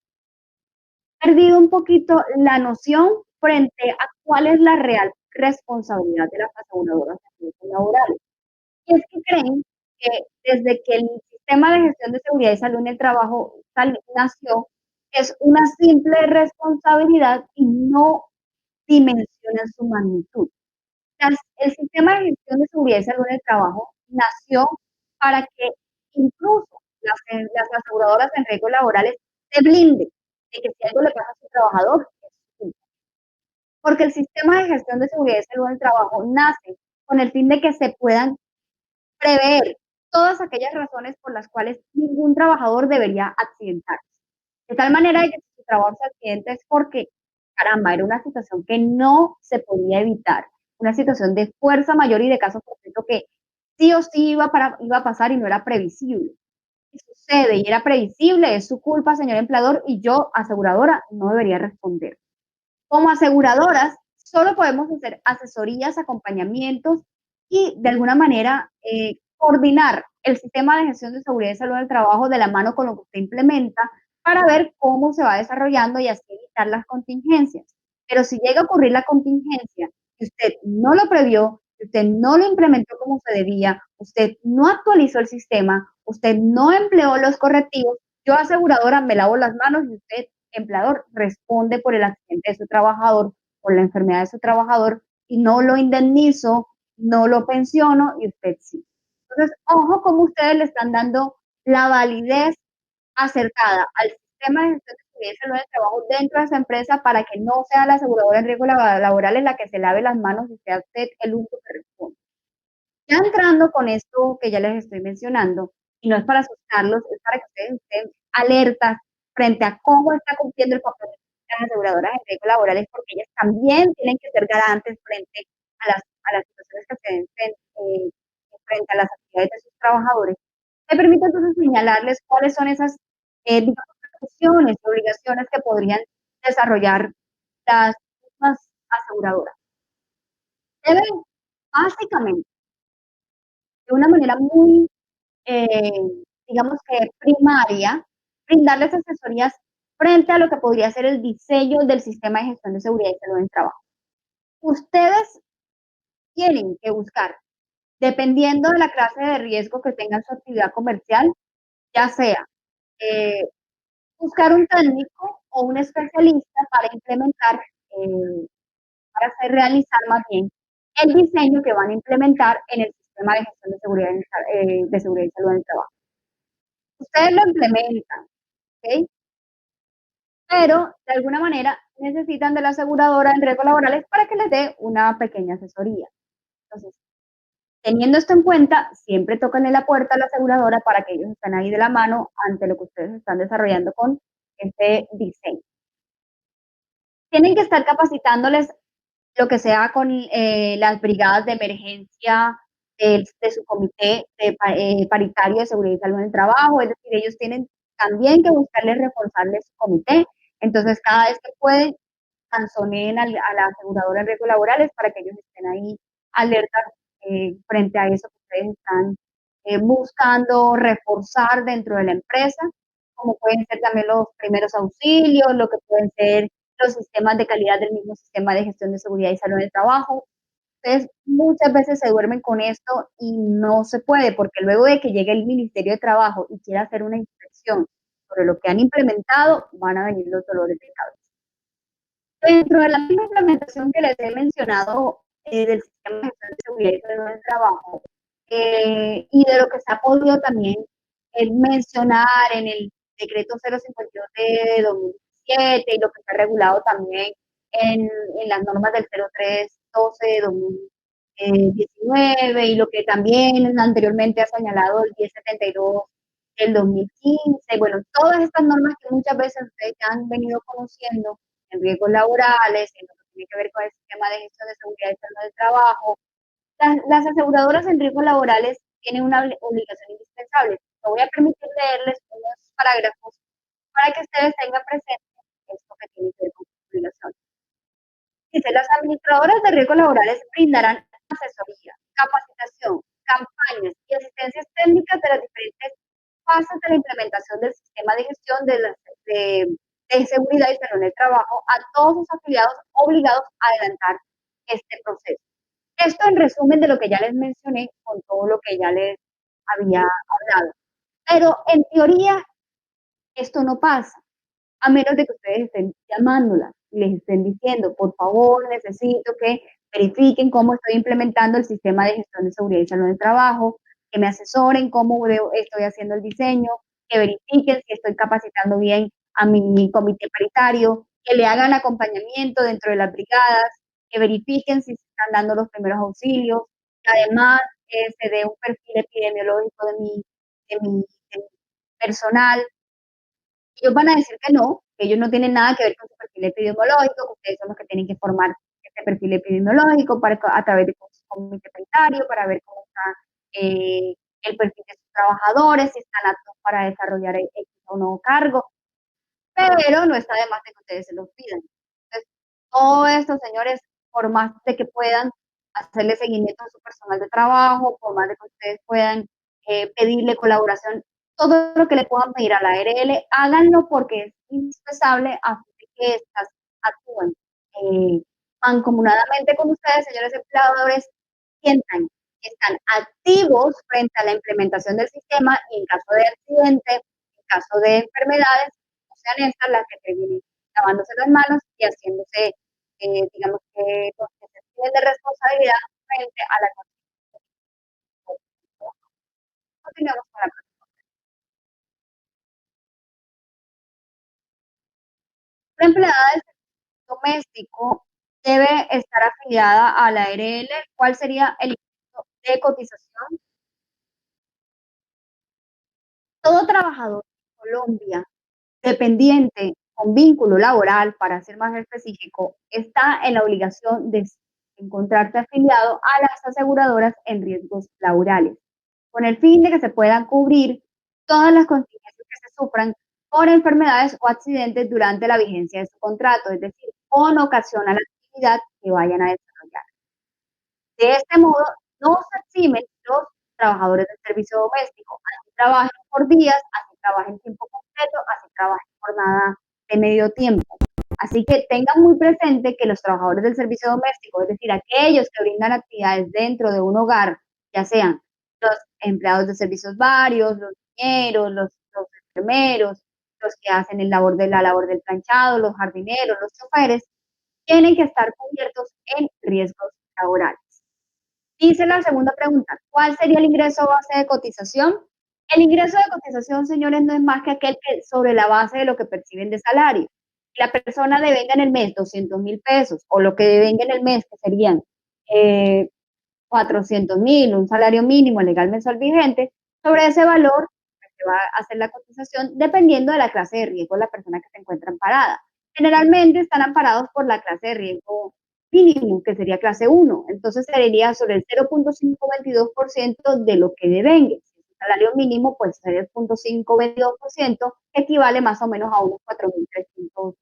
perdido un poquito la noción frente a cuál es la real responsabilidad de las aseguradoras de riesgos laborales. Y es que creen que desde que el sistema de gestión de seguridad y salud en el trabajo nació, es una simple responsabilidad y no dimensionan su magnitud. El sistema de gestión de seguridad y salud en el trabajo nació para que incluso las aseguradoras en riesgos laborales se blinden de que si algo le pasa a su trabajador, es su culpa. Porque el sistema de gestión de seguridad y salud en el trabajo nace con el fin de que se puedan prever todas aquellas razones por las cuales ningún trabajador debería accidentarse. De tal manera que si su trabajador se accidenta es porque, caramba, era una situación que no se podía evitar, una situación de fuerza mayor y de caso concreto que sí o sí iba a pasar y no era previsible. Si sucede y era previsible, es su culpa, señor empleador, y yo, aseguradora, no debería responder. Como aseguradoras, solo podemos hacer asesorías, acompañamientos y de alguna manera coordinar el sistema de gestión de seguridad y salud del trabajo de la mano con lo que usted implementa para ver cómo se va desarrollando y así evitar las contingencias. Pero si llega a ocurrir la contingencia y usted no lo previó, si usted no lo implementó como se debía, usted no actualizó el sistema, usted no empleó los correctivos, yo aseguradora me lavo las manos y usted empleador responde por el accidente de su trabajador, por la enfermedad de su trabajador y no lo indemnizo, no lo pensiono y usted sí. Entonces, ojo cómo ustedes le están dando la validez acertada al sistema de gestión de seguridad y salud del trabajo dentro de esa empresa para que no sea la aseguradora en riesgo laboral en la que se lave las manos y sea usted el único que responde. Ya entrando con esto que ya les estoy mencionando, y no es para asustarlos, es para que ustedes estén alertas frente a cómo está cumpliendo el papel de las aseguradoras en riesgos laborales, porque ellas también tienen que ser garantes frente a las situaciones que se den frente a las actividades de sus trabajadores. Me permite entonces señalarles cuáles son esas, digamos, funciones, obligaciones que podrían desarrollar las mismas aseguradora. Debe, básicamente, de una manera muy, eh, digamos que primaria, brindarles asesorías frente a lo que podría ser el diseño del sistema de gestión de seguridad y salud en el trabajo. Ustedes tienen que buscar, dependiendo de la clase de riesgo que tenga su actividad comercial, ya sea eh, buscar un técnico o un especialista para implementar, para hacer realizar más bien el diseño que van a implementar en el sistema de gestión de seguridad, de seguridad y salud en el trabajo. Ustedes lo implementan, ¿ok? Pero de alguna manera necesitan de la aseguradora en riesgos laborales para que les dé una pequeña asesoría. Entonces, teniendo esto en cuenta, siempre tóquenle la puerta a la aseguradora para que ellos estén ahí de la mano ante lo que ustedes están desarrollando con este diseño. Tienen que estar capacitándoles lo que sea con las brigadas de emergencia de su comité paritario de seguridad y salud en el trabajo, es decir, ellos tienen también que buscarles reforzarles su comité, entonces cada vez que pueden, canzoneen a la aseguradora de riesgos laborales para que ellos estén ahí alertas frente a eso que ustedes están buscando reforzar dentro de la empresa, como pueden ser también los primeros auxilios, lo que pueden ser los sistemas de calidad del mismo sistema de gestión de seguridad y salud en el trabajo. Ustedes muchas veces se duermen con esto y no se puede, porque luego de que llegue el Ministerio de Trabajo y quiera hacer una inspección sobre lo que han implementado, van a venir los dolores de cabeza. Dentro de la misma implementación que les he mencionado del sistema de gestión de seguridad y salud en el trabajo, y de lo que se ha podido también mencionar en el decreto 052 de 2017 y lo que está regulado también en las normas del 0312 de 2019 y lo que también anteriormente ha señalado el 1072 del 2015. Bueno, todas estas normas que muchas veces ustedes ya han venido conociendo en riesgos laborales, en lo que tiene que ver con el sistema de gestión de seguridad y salud del trabajo, las aseguradoras en riesgos laborales tienen una obligación indispensable. Me voy a permitir leerles unos parágrafos para que ustedes tengan presente esto que tiene que ver con su obligación. Dice, las administradoras de riesgos laborales brindarán asesoría, capacitación, campañas y asistencias técnicas de las diferentes fases de la implementación del sistema de gestión de seguridad y salud en el trabajo a todos sus afiliados obligados a adelantar este proceso. Esto en resumen de lo que ya les mencioné con todo lo que ya les había hablado. Pero en teoría esto no pasa, a menos de que ustedes estén llamándolas y les estén diciendo, por favor, necesito que verifiquen cómo estoy implementando el sistema de gestión de seguridad y salud en el trabajo, que me asesoren cómo estoy haciendo el diseño, que verifiquen si estoy capacitando bien a mi comité paritario, que le hagan acompañamiento dentro de las brigadas, que verifiquen si se están dando los primeros auxilios, que además se dé un perfil epidemiológico de mi personal. Ellos van a decir que no, que ellos no tienen nada que ver con su perfil epidemiológico, que ustedes son los que tienen que formar este perfil epidemiológico a través de su comité paritario, para ver cómo está el perfil de sus trabajadores, si están aptos para desarrollar X o no cargo, pero no está de más de que ustedes se los pidan. Entonces, todo esto, señores, por más de que puedan hacerle seguimiento a su personal de trabajo, por más de que ustedes puedan pedirle colaboración, todo lo que le puedan pedir a la ARL, háganlo porque es indispensable a que estas actúen mancomunadamente con ustedes, señores empleadores, sientan que están activos frente a la implementación del sistema y en caso de accidente, en caso de enfermedades, no sean estas las que terminen lavándose las manos y haciéndose, digamos que, de responsabilidad frente a la Constitución. Continuamos con la próxima. La empleada del doméstico debe estar afiliada a la ARL. ¿Cuál sería el ingreso de cotización? Todo trabajador en Colombia dependiente con vínculo laboral, para ser más específico, está en la obligación de encontrarse afiliado a las aseguradoras en riesgos laborales, con el fin de que se puedan cubrir todas las contingencias que se sufran por enfermedades o accidentes durante la vigencia de su contrato, es decir, con ocasión a la actividad que vayan a desarrollar. De este modo, no se eximen los trabajadores del servicio doméstico, así trabajen por días, así trabajen tiempo completo, así trabajen jornada de medio tiempo. Así que tengan muy presente que los trabajadores del servicio doméstico, es decir, aquellos que brindan actividades dentro de un hogar, ya sean los empleados de servicios varios, los niñeros, los enfermeros, los que hacen la labor del planchado, los jardineros, los choferes, tienen que estar cubiertos en riesgos laborales. Dice la segunda pregunta, ¿cuál sería el ingreso base de cotización? El ingreso de cotización, señores, no es más que aquel que sobre la base de lo que perciben de salario. Si la persona devenga en el mes 200.000 pesos o lo que devenga en el mes, que serían 400.000, un salario mínimo legal mensual vigente, sobre ese valor se va a hacer la cotización dependiendo de la clase de riesgo de la persona que se encuentra amparada. Generalmente están amparados por la clase de riesgo mínimo, que sería clase 1. Entonces sería sobre el 0.522% de lo que devengue. Si es un salario mínimo, pues sería el 0.522%, que equivale más o menos a unos 4.320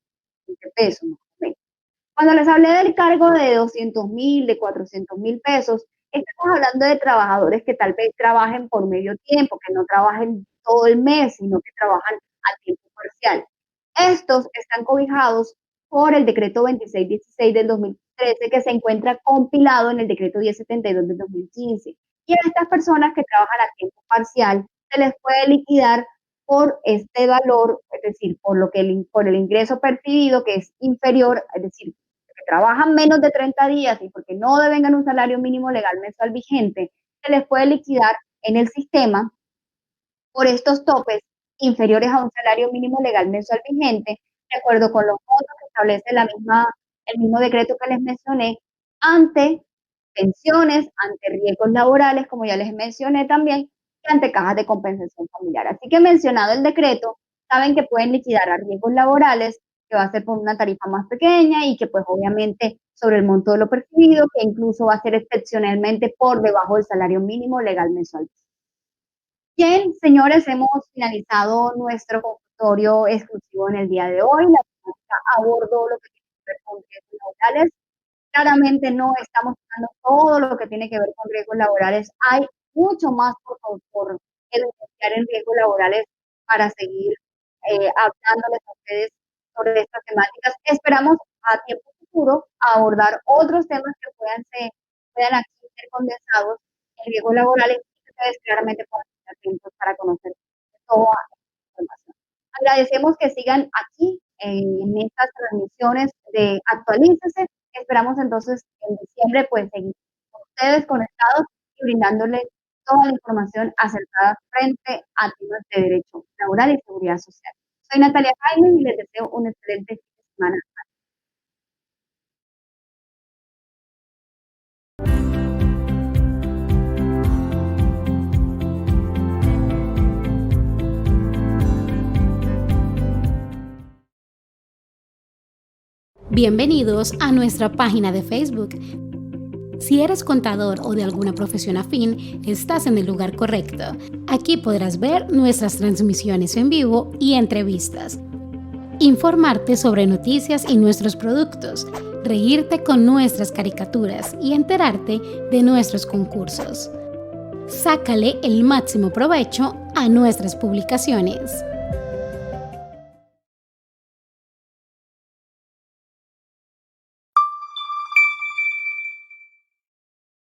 pesos, más o menos. Cuando les hablé del cargo de 200.000, de 400.000 pesos, estamos hablando de trabajadores que tal vez trabajen por medio tiempo, que no trabajen todo el mes, sino que trabajan a tiempo parcial. Estos están cobijados por el decreto 2616 del 2013, que se encuentra compilado en el decreto 1072 del 2015. Y a estas personas que trabajan a tiempo parcial se les puede liquidar por este valor, es decir, por el ingreso percibido que es inferior, es decir, que trabajan menos de 30 días y porque no devengan un salario mínimo legal mensual vigente, se les puede liquidar en el sistema por estos topes inferiores a un salario mínimo legal mensual vigente, de acuerdo con los montos que establece el mismo decreto que les mencioné, ante pensiones, ante riesgos laborales, como ya les mencioné también, y ante cajas de compensación familiar. Así que mencionado el decreto, saben que pueden liquidar a riesgos laborales, que va a ser por una tarifa más pequeña y que pues obviamente sobre el monto de lo percibido, que incluso va a ser excepcionalmente por debajo del salario mínimo legal mensual. Bien, señores, hemos finalizado nuestro consultorio exclusivo en el día de hoy. La temática abordó lo que tiene que ver con riesgos laborales. Claramente no estamos tocando todo lo que tiene que ver con riesgos laborales. Hay mucho más por evidenciar en riesgos laborales para seguir hablándoles a ustedes sobre estas temáticas. Esperamos a tiempo futuro abordar otros temas que puedan aquí ser condensados en riesgos laborales y que ustedes claramente puedan estar atentos para conocer toda esta información. Agradecemos que sigan aquí en estas transmisiones de Actualícese. Esperamos entonces en diciembre pues seguir con ustedes conectados y brindándoles toda la información acertada frente a temas de derecho laboral y seguridad social. Soy Natalia Jaime y les deseo un excelente fin de semana. Bienvenidos a nuestra página de Facebook. Si eres contador o de alguna profesión afín, estás en el lugar correcto. Aquí podrás ver nuestras transmisiones en vivo y entrevistas, informarte sobre noticias y nuestros productos, reírte con nuestras caricaturas y enterarte de nuestros concursos. Sácale el máximo provecho a nuestras publicaciones.